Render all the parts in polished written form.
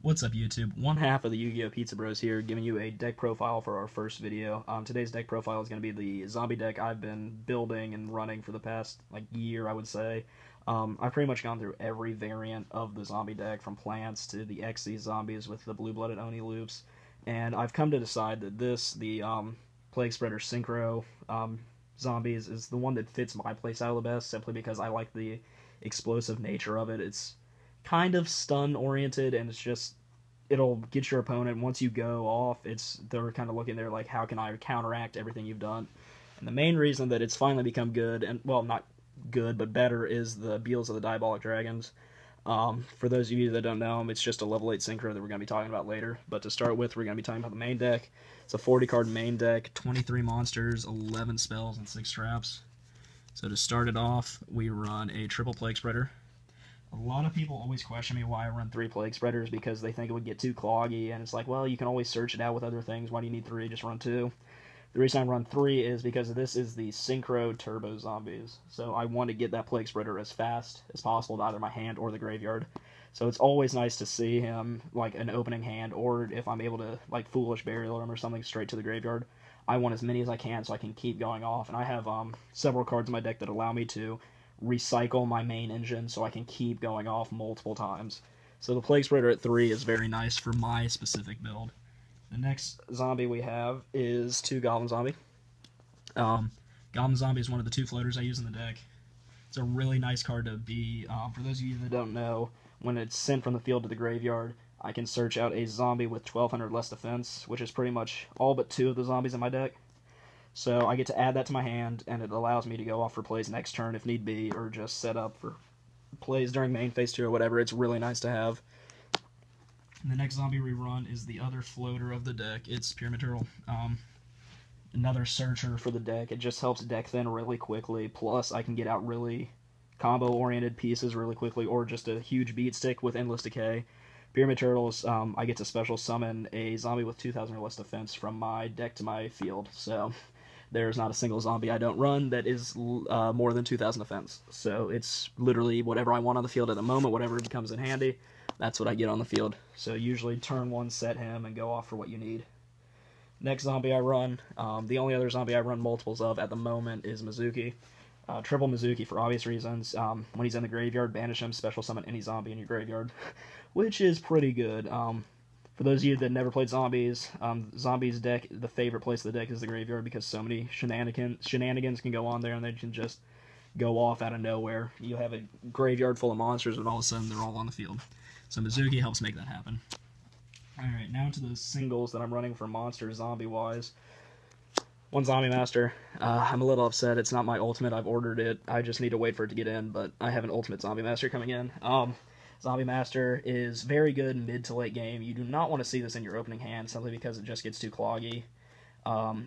What's up, YouTube? One half of the Yu-Gi-Oh! Pizza Bros here, giving you a deck profile for our first video. Today's deck profile is going to be the zombie deck I've been building and running for the past, year, I would say. I've pretty much gone through every variant of the zombie deck, from plants to the Xyz zombies with the blue-blooded Oni loops, and I've come to decide that the Plague Spreader Synchro zombies, is the one that fits my playstyle the best, simply because I like the explosive nature of it. It's kind of stun oriented, and it'll get your opponent once you go off. They're kind of looking there like, how can I counteract everything you've done? And the main reason that it's finally become good, and well, not good but better, is the Beals of the Diabolic Dragons. For those of you that don't know them, it's just a level 8 synchro that we're going to be talking about later. But to start with, we're going to be talking about the main deck. It's a 40 card main deck, 23 monsters, 11 spells, and 6 traps. So to start it off, we run a triple Plague Spreader. A lot of people always question me why I run 3 Plague Spreaders, because they think it would get too cloggy, and it's like, well, you can always search it out with other things. Why do you need 3? Just run 2. The reason I run 3 is because this is the Synchro Turbo Zombies, so I want to get that Plague Spreader as fast as possible to either my hand or the graveyard. So it's always nice to see him, like, an opening hand, or if I'm able to, like, Foolish Burial him or something straight to the graveyard. I want as many as I can so I can keep going off, and I have several cards in my deck that allow me to recycle my main engine so I can keep going off multiple times. So the Plague Spreader at 3 is very nice for my specific build. The next zombie we have is 2 Goblin Zombie. Goblin Zombie is one of the 2 floaters I use in the deck. It's a really nice card to be. For those of you that don't know, when it's sent from the field to the graveyard, I can search out a zombie with 1200 less defense, which is pretty much all but 2 of the zombies in my deck. So I get to add that to my hand, and it allows me to go off for plays next turn if need be, or just set up for plays during main phase 2 or whatever. It's really nice to have. And the next zombie we run is the other floater of the deck. It's Pyramid Turtle. Another searcher for the deck. It just helps deck thin really quickly, plus I can get out really combo-oriented pieces really quickly, or just a huge beat stick with Endless Decay. Pyramid Turtles, I get to special summon a zombie with 2,000 or less defense from my deck to my field, so there's not a single zombie I don't run that is more than 2,000 defense. So it's literally whatever I want on the field at the moment, whatever becomes in handy, that's what I get on the field. So usually turn 1, set him, and go off for what you need. Next zombie I run, the only other zombie I run multiples of at the moment is Mizuki. Triple Mizuki for obvious reasons. When he's in the graveyard, banish him, special summon any zombie in your graveyard, which is pretty good. For those of you that never played Zombies, Zombies deck, the favorite place of the deck is the graveyard, because so many shenanigans can go on there, and they can just go off out of nowhere. You have a graveyard full of monsters, and all of a sudden they're all on the field. So Mizuki helps make that happen. Alright, now to the singles that I'm running for monster zombie-wise. 1 Zombie Master. I'm a little upset. It's not my ultimate. I've ordered it. I just need to wait for it to get in, but I have an ultimate Zombie Master coming in. Zombie Master is very good mid to late game. You do not want to see this in your opening hand, simply because it just gets too cloggy.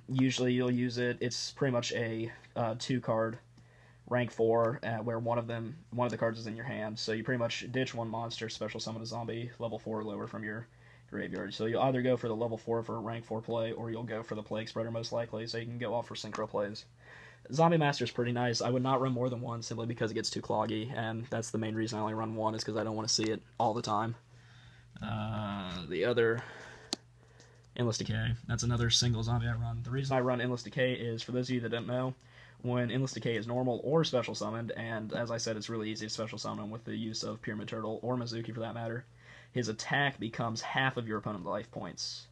Usually you'll use it. It's pretty much a 2-card rank 4, where one of the cards is in your hand. So you pretty much ditch 1 monster, special summon a zombie level 4 or lower from your graveyard. So you'll either go for the level 4 for a rank 4 play, or you'll go for the Plague Spreader most likely, so you can go off for synchro plays. Zombie Master is pretty nice. I would not run more than 1, simply because it gets too cloggy, and that's the main reason I only run 1, is because I don't want to see it all the time. The other, Endless Decay. That's another single zombie I run. The reason I run Endless Decay is, for those of you that don't know, when Endless Decay is normal or special summoned, and as I said, it's really easy to special summon with the use of Pyramid Turtle, or Mizuki for that matter, his attack becomes half of your opponent's life points.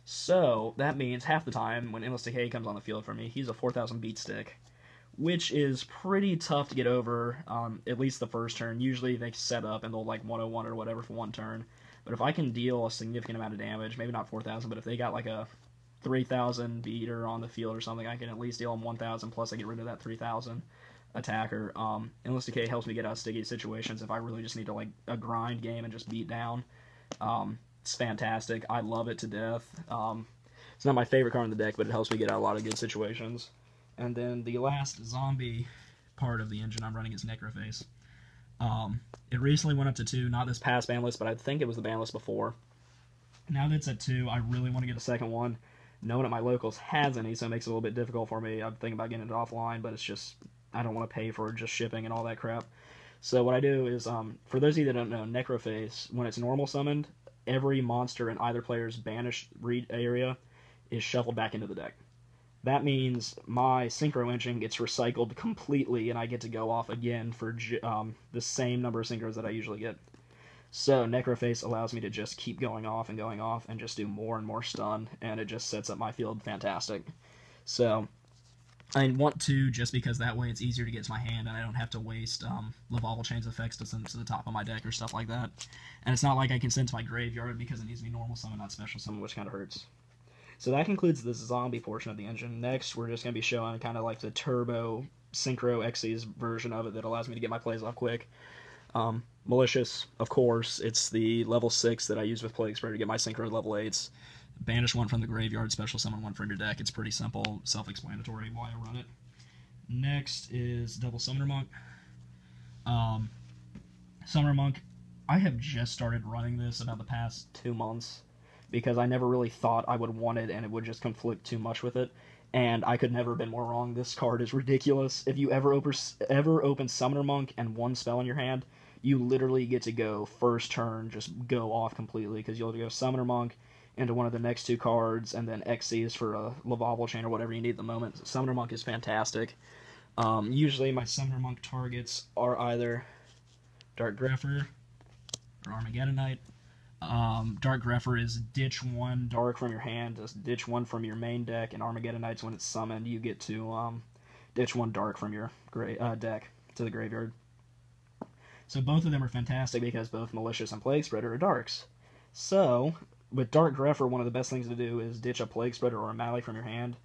So that means half the time when Endless Decay comes on the field for me, he's a 4,000 beat stick, which is pretty tough to get over, at least the first turn. Usually they set up and they'll like 101 or whatever for 1 turn. But if I can deal a significant amount of damage, maybe not 4,000, but if they got like a 3,000 beater on the field or something, I can at least deal them 1,000, plus I get rid of that 3,000 attacker. Endless Decay helps me get out of sticky situations if I really just need to, like, a grind game and just beat down. It's fantastic. I love it to death. It's not my favorite card in the deck, but it helps me get out of a lot of good situations. And then the last zombie part of the engine I'm running is Necroface. It recently went up to 2, not this past ban list, but I think it was the ban list before. Now that it's at 2, I really want to get a second one. No one at my locals has any, so it makes it a little bit difficult for me. I'm thinking about getting it offline, but it's just, I don't want to pay for just shipping and all that crap. So what I do is, for those of you that don't know, Necroface, when it's normal summoned, every monster in either player's banished area is shuffled back into the deck. That means my Synchro engine gets recycled completely, and I get to go off again for the same number of Synchros that I usually get. So Necroface allows me to just keep going off and just do more and more stun, and it just sets up my field fantastic. So I want to, just because that way it's easier to get to my hand and I don't have to waste Lavalval Chain's effects to send to the top of my deck or stuff like that. And it's not like I can send to my graveyard because it needs to be normal summon, not special summon, which kind of hurts. So that concludes the zombie portion of the engine. Next, we're just going to be showing kind of like the turbo Synchro Xyz version of it that allows me to get my plays off quick. Malicious, of course, it's the level 6 that I use with Plague Spreader to get my Synchro level 8s. Banish one from the graveyard, special summon one from your deck. It's pretty simple, self-explanatory why I run it. Next is Double Summoner Monk. Summoner Monk, I have just started running this about the past 2 months because I never really thought I would want it and it would just conflict too much with it. And I could never have been more wrong. This card is ridiculous. If you ever open Summoner Monk and 1 spell in your hand, you literally get to go first turn, just go off completely, because you'll go Summoner Monk into one of the next 2 cards, and then Xyz for a Lavalval Chain or whatever you need at the moment. Summoner Monk is fantastic. Usually my Summoner Monk targets are either Dark Grepher or Armageddon Knight. Dark Grepher is ditch 1 Dark from your hand, just ditch 1 from your main deck, and Armageddon Knight's when it's summoned, you get to ditch 1 Dark from your deck to the graveyard. So both of them are fantastic because both Malicious and Plague Spreader are Darks. So with Dark Grepher, one of the best things to do is ditch a Plague Spreader or a Mally from your hand,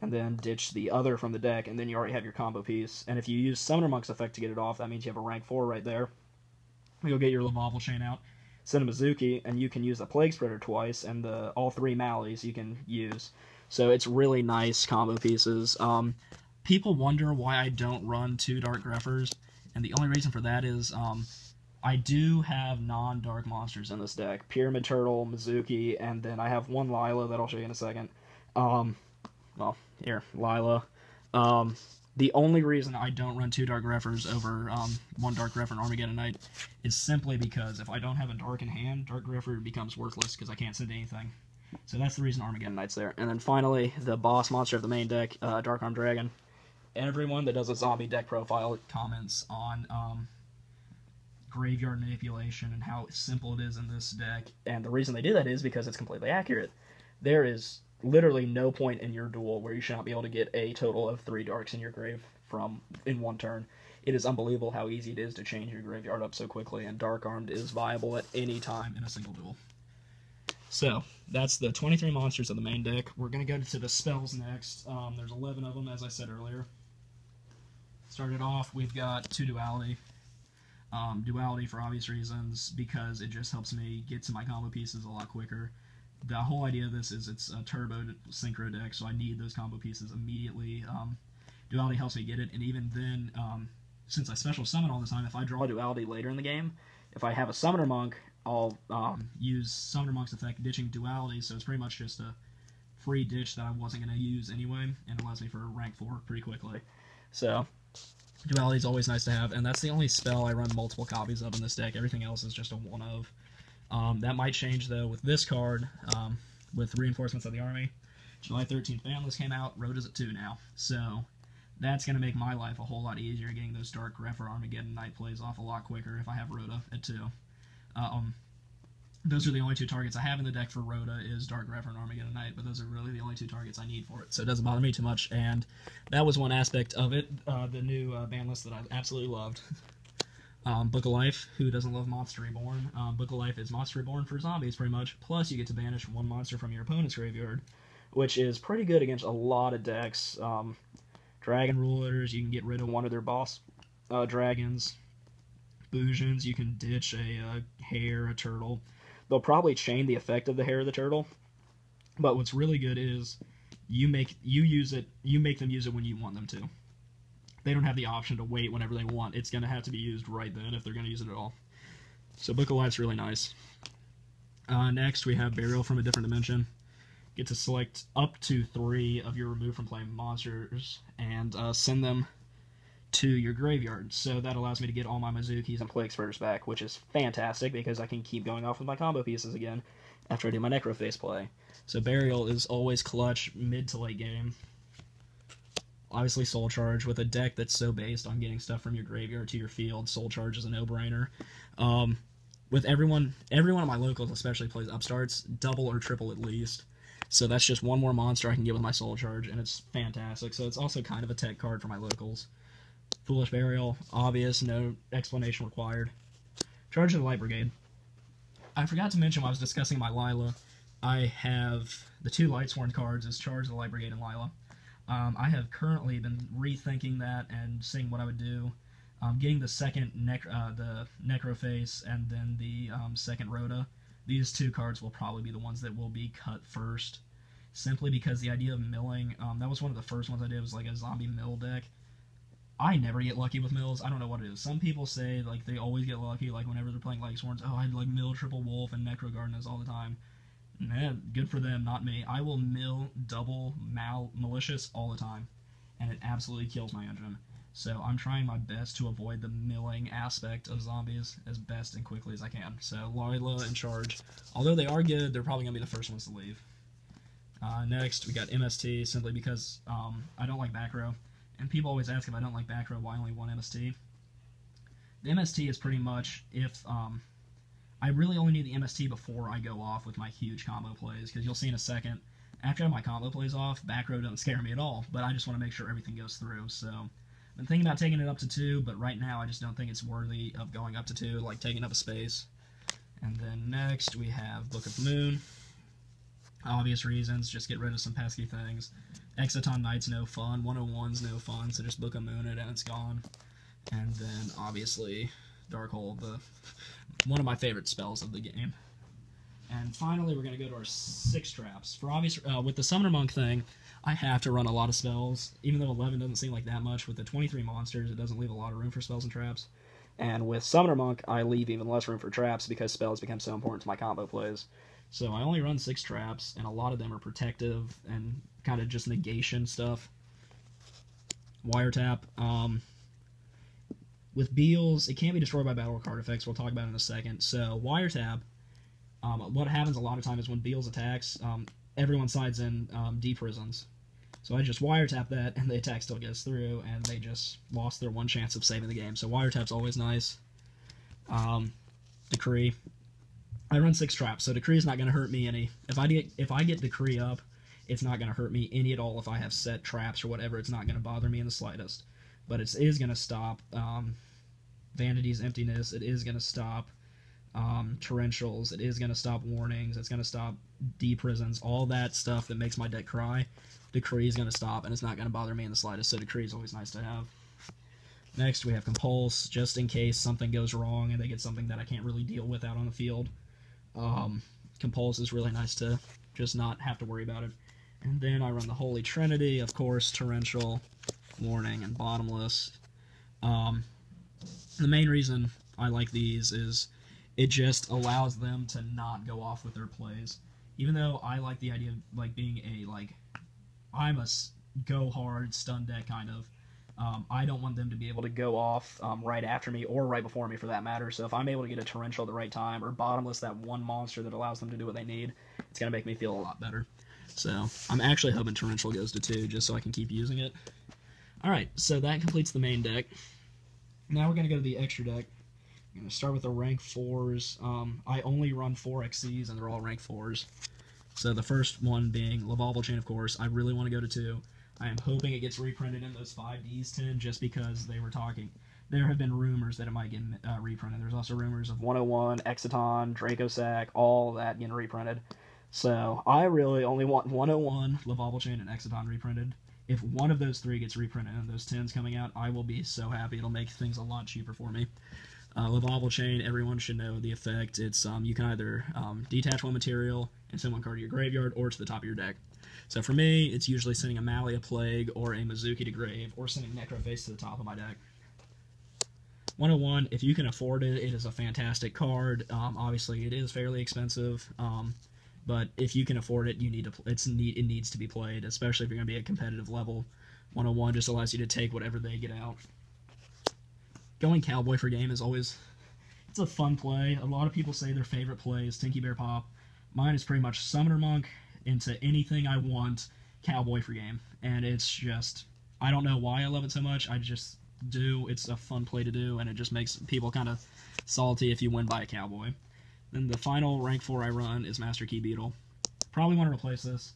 and then ditch the other from the deck, and then you already have your combo piece. And if you use Summoner Monk's effect to get it off, that means you have a rank 4 right there. You'll get your Lavalval Chain out, send a Mizuki, and you can use the Plague Spreader twice, and all 3 Mallies you can use. So it's really nice combo pieces. People wonder why I don't run 2 Dark Greffers, and the only reason for that is I do have non-dark monsters in this deck. Pyramid Turtle, Mizuki, and then I have 1 Lila that I'll show you in a second. Well, here, Lila. The only reason I don't run 2 Dark Greffers over 1 Dark Greffer and Armageddon Knight is simply because if I don't have a Dark in hand, Dark Greffer becomes worthless because I can't send anything. So that's the reason Armageddon Knight's there. And then finally, the boss monster of the main deck, Dark Armed Dragon. Everyone that does a zombie deck profile comments on graveyard manipulation and how simple it is in this deck. And the reason they do that is because it's completely accurate. There is literally no point in your duel where you should not be able to get a total of 3 Darks in your grave in 1 turn. It is unbelievable how easy it is to change your graveyard up so quickly, and Dark Armed is viable at any time in a single duel. So, that's the 23 monsters of the main deck. We're going to go to the spells next. There's 11 of them, as I said earlier. Started off, we've got 2 Duality. Duality for obvious reasons, because it just helps me get to my combo pieces a lot quicker. The whole idea of this is it's a turbo synchro deck, so I need those combo pieces immediately. Duality helps me get it, and even then, since I special summon all the time, if I draw Duality later in the game, if I have a Summoner Monk, I'll use Summoner Monk's effect, ditching Duality, so it's pretty much just a free ditch that I wasn't going to use anyway, and allows me for rank 4 pretty quickly. So Duality is always nice to have, and that's the only spell I run multiple copies of in this deck. Everything else is just a one of. That might change, though, with this card, with Reinforcements of the Army. July 13th Banlist came out, Rhoda's at 2 now, so that's going to make my life a whole lot easier, getting those Dark Grepher Armageddon Knight plays off a lot quicker if I have Rhoda at 2. Those are the only 2 targets I have in the deck for Rhoda, is Dark Grepher and Armageddon Knight, but those are really the only 2 targets I need for it, so it doesn't bother me too much, and that was one aspect of it, the new Banlist that I absolutely loved. Book of Life, who doesn't love Monster Reborn? Book of Life is Monster Reborn for zombies, pretty much, plus you get to banish 1 monster from your opponent's graveyard, which is pretty good against a lot of decks. Dragon Rulers, you can get rid of one of their boss dragons. Boojins, you can ditch a hare, a turtle. They'll probably chain the effect of the hare or the turtle, but what's really good is you make them use it when you want them to. They don't have the option to wait whenever they want. It's going to have to be used right then if they're going to use it at all. So Book of Life's really nice. Next, we have Burial from a Different Dimension. Get to select up to 3 of your removed from play monsters and send them to your graveyard. So that allows me to get all my Mizukis and Plague Spurters back, which is fantastic because I can keep going off with my combo pieces again after I do my Necroface play. So Burial is always clutch mid to late game. Obviously Soul Charge with a deck that's so based on getting stuff from your graveyard to your field. Soul Charge is a no-brainer. With everyone at my locals especially plays upstarts, double or triple at least. So that's just one more monster I can get with my Soul Charge, and it's fantastic. So it's also kind of a tech card for my locals. Foolish Burial, obvious, no explanation required. Charge of the Light Brigade. I forgot to mention when I was discussing my Lila, I have the two Lightsworn cards as Charge of the Light Brigade and Lila. I have currently been rethinking that and seeing what I would do. Getting the second the Necroface and then the second Rhoda. These two cards will probably be the ones that will be cut first, simply because the idea of milling, that was one of the first ones I did, was like a zombie mill deck. I never get lucky with mills. I don't know what it is. Some people say like they always get lucky, like whenever they're playing Lightsworns. Oh, I'd like mill Triple Wolf and Necro Gardenas all the time. Man, good for them, not me. I will mill double malicious all the time, and it absolutely kills my engine. So I'm trying my best to avoid the milling aspect of zombies as best and quickly as I can. So Lila and Charge, although they are good, they're probably going to be the first ones to leave. Next, we got MST, simply because I don't like back row. And people always ask if I don't like back row, why only one MST? The MST is pretty much if I really only need the MST before I go off with my huge combo plays, because you'll see in a second, after I have my combo plays off, back row doesn't scare me at all, but I just want to make sure everything goes through. So I've been thinking about taking it up to 2, but right now I just don't think it's worthy of going up to 2, like taking up a space. And then next we have Book of Moon. Obvious reasons, just get rid of some pesky things. Exciton Knight's no fun, 101's no fun, so just Book of Moon it and it's gone. And then obviously Darkhold, one of my favorite spells of the game. And finally we're going to go to our 6 traps. For obvious, with the Summoner Monk thing, I have to run a lot of spells, even though 11 doesn't seem like that much. With the 23 monsters, it doesn't leave a lot of room for spells and traps. And with Summoner Monk, I leave even less room for traps because spells become so important to my combo plays. So I only run 6 traps, and a lot of them are protective and kind of just negation stuff. Wiretap. With Beals, it can't be destroyed by battle card effects. We'll talk about it in a second. So Wiretap, what happens a lot of times is when Beals attacks, everyone sides in D-Prisons. So I just Wiretap that, and the attack still gets through, and they just lost their one chance of saving the game. So Wiretap's always nice. Decree. I run 6 traps, so Decree is not going to hurt me any. If I get Decree up, it's not going to hurt me any at all. If I have set traps or whatever, it's not going to bother me in the slightest. But it is going to stop Vanity's Emptiness. It is going to stop Torrentials. It is going to stop Warnings. It's going to stop D-Prisons. All that stuff that makes my deck cry, Decree is going to stop, and it's not going to bother me in the slightest. So Decree is always nice to have. Next, we have Compulse, just in case something goes wrong and they get something that I can't really deal with out on the field. Compulse is really nice to just not have to worry about it. And then I run the Holy Trinity, of course, Torrential, Warning, and Bottomless. The main reason I like these is it just allows them to not go off with their plays. Even though I like the idea of like being a I'm a go hard stun deck kind of. I don't want them to be able to go off right after me or right before me for that matter. So if I'm able to get a Torrential at the right time or Bottomless, that one monster that allows them to do what they need, it's going to make me feel a lot better. So I'm actually hoping Torrential goes to 2 just so I can keep using it. Alright, so that completes the main deck. Now we're going to go to the extra deck. I'm going to start with the rank 4s. I only run 4 Xyz and they're all rank 4s. So the first one being Lavalval Chain, of course. I really want to go to 2. I am hoping it gets reprinted in those 5Ds 10 just because they were talking. There have been rumors that it might get reprinted. There's also rumors of 101, Exciton, Dracosac, all that getting reprinted. So I really only want 101, Lavalval Chain, and Exciton reprinted. If one of those 3 gets reprinted and those 10s coming out, I will be so happy. It'll make things a lot cheaper for me. Lavalval Chain, everyone should know the effect. It's you can either detach one material and send one card to your graveyard or to the top of your deck. So for me, it's usually sending a Malia Plague or a Mizuki to grave, or sending Necroface to the top of my deck. 101, if you can afford it, it is a fantastic card. Obviously, it is fairly expensive, but if you can afford it, you need to. It needs to be played, especially if you're going to be at competitive level. 101 just allows you to take whatever they get out. going Cowboy for game is always, it's a fun play. A lot of people say their favorite play is Tinky Bear Pop. Mine is pretty much Summoner Monk into anything I want, Cowboy for game. And it's just, I don't know why I love it so much. I just do. It's a fun play to do, and it just makes people kind of salty if you win by a Cowboy. Then the final rank 4 I run is Master Key Beetle. Probably want to replace this.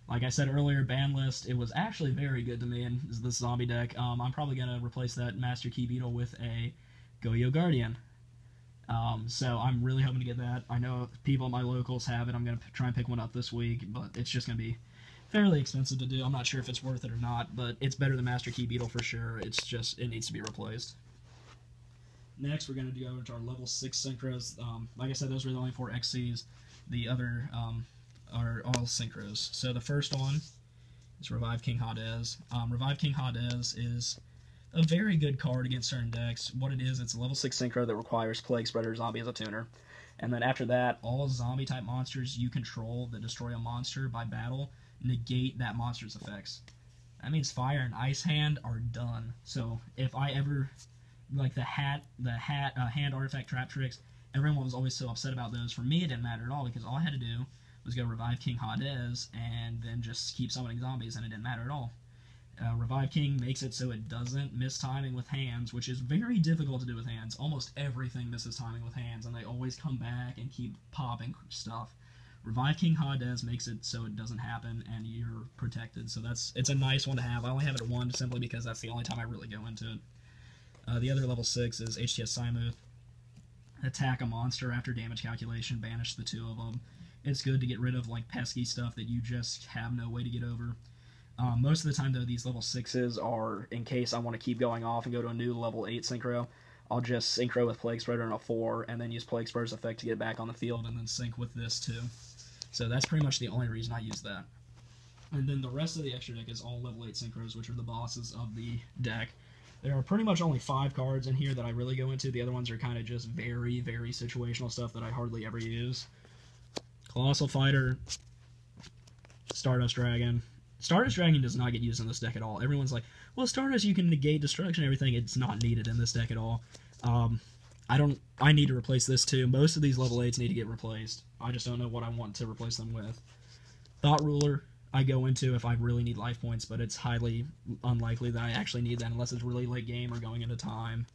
Like I said earlier, Banlist, it was actually very good to me in this zombie deck. I'm probably going to replace that Master Key Beetle with a Yugioh Guardian. So I'm really hoping to get that. I know people at my locals have it. I'm going to try and pick one up this week, but it's just going to be fairly expensive to do. I'm not sure if it's worth it or not, but it's better than Master Key Beetle for sure. It's just, it needs to be replaced. Next, we're going to go into our level 6 synchros. Like I said, those were the only 4 XCs. The other are all synchros. So the first one is Revive King Hades. Revive King Hades is a very good card against certain decks. What it is, it's a level 6 synchro that requires Plague Spreader Zombie as a tuner. And then after that, all zombie-type monsters you control that destroy a monster by battle negate that monster's effects. That means Fire and Ice Hand are done. So if I ever, like the hand artifact trap tricks, everyone was always so upset about those. For me, it didn't matter at all, because all I had to do was go Revive King Hades and then just keep summoning zombies, and it didn't matter at all. Revive King makes it so it doesn't miss timing with hands, which is very difficult to do with hands. Almost everything misses timing with hands, and they always come back and keep popping stuff. Revive King Hades makes it so it doesn't happen, and you're protected. So it's a nice one to have. I only have it at 1 simply because that's the only time I really go into it. The other level 6 is HTS Simuth. Attack a monster after damage calculation, banish the 2 of them. It's good to get rid of like pesky stuff that you just have no way to get over. Most of the time, though, these level 6s are in case I want to keep going off and go to a new level 8 synchro. I'll just synchro with Plague Spreader and a 4, and then use Plague Spreader's effect to get back on the field, and then sync with this too. So that's pretty much the only reason I use that. And then the rest of the extra deck is all level 8 synchros, which are the bosses of the deck. There are pretty much only 5 cards in here that I really go into. The other ones are kind of just very, very situational stuff that I hardly ever use. Colossal Fighter, Stardust Dragon. Stardust Dragon does not get used in this deck at all. Everyone's like, well, Stardust, you can negate destruction and everything. It's not needed in this deck at all. I need to replace this too. Most of these level 8s need to get replaced. I just don't know what I want to replace them with. Thought Ruler, I go into if I really need life points, but it's highly unlikely that I actually need that unless it's really late game or going into time.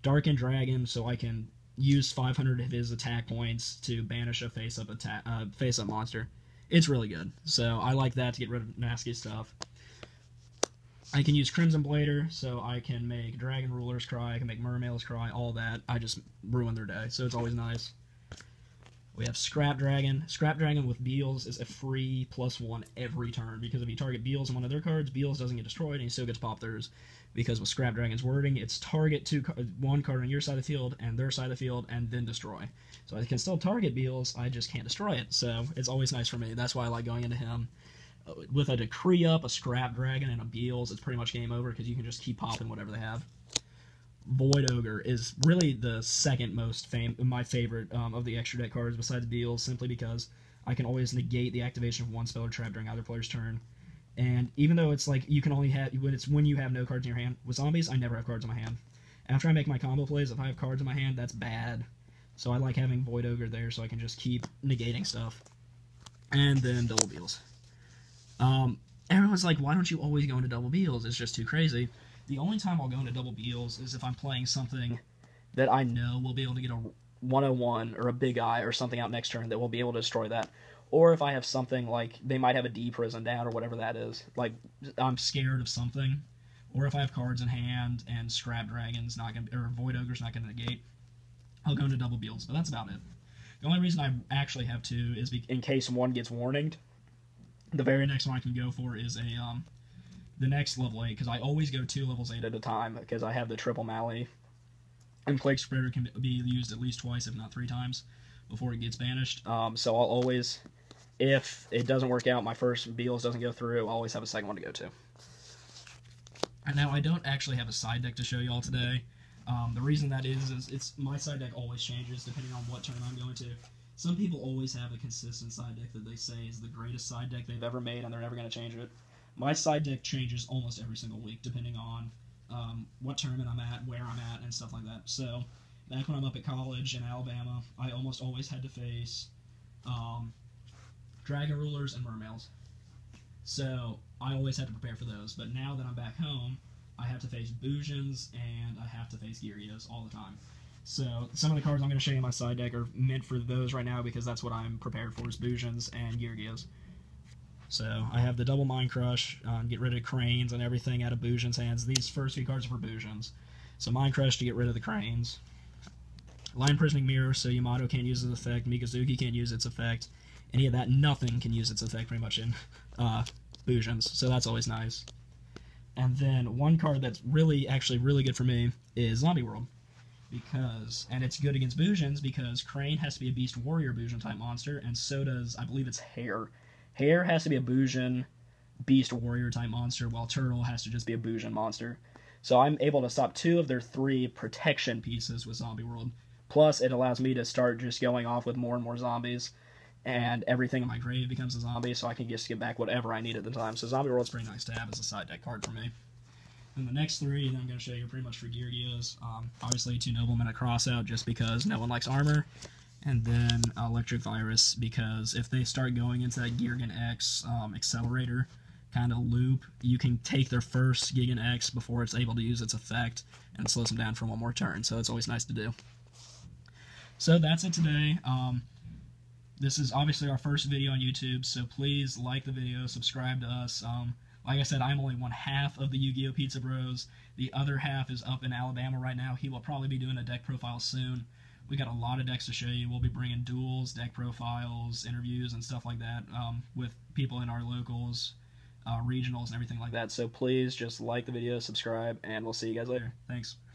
Darkened Dragon, so I can use 500 of his attack points to banish a face-up monster. It's really good, so I like that to get rid of nasty stuff. I can use Crimson Blader, so I can make Dragon Rulers cry, I can make Mermails cry, all that. I just ruin their day, so it's always nice. We have Scrap Dragon. Scrap Dragon with Beals is a free +1 every turn, because if you target Beals on one of their cards, Beals doesn't get destroyed, and he still gets pop theirs. Because with Scrap Dragon's wording, it's target one card on your side of the field and their side of the field, and then destroy. So I can still target Beals, I just can't destroy it, so it's always nice for me. That's why I like going into him. With a Decree up, a Scrap Dragon, and a Beals, it's pretty much game over, because you can just keep popping whatever they have. Void Ogre is really the second most my favorite of the extra deck cards besides Beals, simply because I can always negate the activation of one spell or trap during either player's turn. And even though it's like you can only have when you have no cards in your hand, with zombies I never have cards in my hand. After I make my combo plays, if I have cards in my hand, that's bad. So I like having Void Ogre there so I can just keep negating stuff. And then Double Beals. Everyone's like, why don't you always go into Double Beals? It's just too crazy. The only time I'll go into Double Beals is if I'm playing something that I know will be able to get a 101 or a Big Eye or something out next turn that will be able to destroy that. Or if I have something like, they might have a D prison down or whatever that is. Like, I'm scared of something. Or if I have cards in hand and Scrap Dragon's not going to, or Void Ogre's not going to negate, I'll go into Double Beals. But that's about it. The only reason I actually have 2 is in case one gets warninged. The very next one I can go for is the next level 8, because I always go 2 levels 8 at a time, because I have the triple Mally. And Plague Spreader can be used at least twice, if not 3 times, before it gets banished. So I'll always, if it doesn't work out, my first Beals doesn't go through, I'll always have a second one to go to. And now, I don't actually have a side deck to show y'all today. The reason that is it's my side deck always changes depending on what turn I'm going to. Some people always have a consistent side deck that they say is the greatest side deck they've ever made, and they're never going to change it. My side deck changes almost every single week, depending on what tournament I'm at, where I'm at, and stuff like that. So back when I'm up at college in Alabama, I almost always had to face dragon rulers and mermails. So I always had to prepare for those. But now that I'm back home, I have to face Boojans and I have to face Yugiohs all the time. So some of the cards I'm going to show you in my side deck are meant for those right now because that's what I'm prepared for, is Boojans and Yugiohs. So I have the double Mind Crush, get rid of cranes and everything out of Boojans' hands. These first few cards are for Boojans. So Mind Crush to get rid of the cranes. Line Prisoning Mirror, so Yamato can't use its effect, Mikazuki can't use its effect, any of that, nothing can use its effect pretty much in Boojans, so that's always nice. And then one card that's actually really good for me is Zombie World. And it's good against Boojans because Crane has to be a Beast Warrior Boojin type monster, and so does, I believe it's Hare. Hare has to be a Boojin Beast Warrior type monster, while Turtle has to just be a Boojin monster. So I'm able to stop 2 of their 3 protection pieces with Zombie World. Plus, it allows me to start just going off with more and more zombies, and everything in my grave becomes a zombie, so I can just get back whatever I need at the time. So Zombie World's pretty nice to have as a side deck card for me. And the next 3 that I'm going to show you are pretty much for Yugiohs. Obviously, 2 Noblemen, a Crossout, just because no one likes armor. And then Electric Virus, because if they start going into that Gigan X accelerator kind of loop, you can take their first Gigan X before it's able to use its effect, and it slows them down for 1 more turn, so it's always nice to do. So that's it today. This is obviously our first video on YouTube, so please like the video, subscribe to us. Like I said, I'm only 1/2 of the Yu-Gi-Oh! Pizza Bros. The other half is up in Alabama right now. He will probably be doing a deck profile soon. We got a lot of decks to show you. We'll be bringing duels, deck profiles, interviews, and stuff like that with people in our locals, regionals, and everything like that. So please just like the video, subscribe, and we'll see you guys later. Thanks.